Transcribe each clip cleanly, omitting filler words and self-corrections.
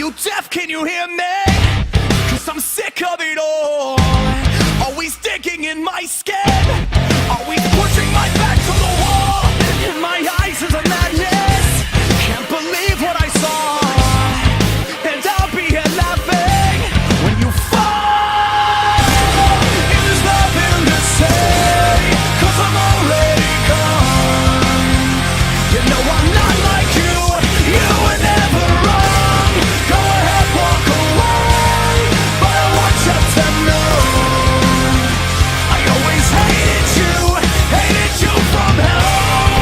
you deaf? Can you hear me? 'Cause I'm sick of it all. Always digging in my skin, always pushing my back to the wall. In my eyes is a madness. Can't believe what I saw. And I'll be here laughing when you fall. There's nothing to say, 'cause I'm already gone. You know I'm not like you, you were never wrong. Go ahead, walk away, but I want you to know I always hated you from hell.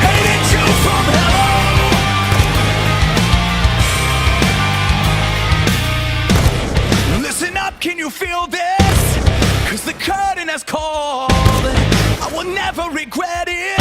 Hated you from hell. Listen up, can you feel this? 'Cause the curtain has called. I will never regret it.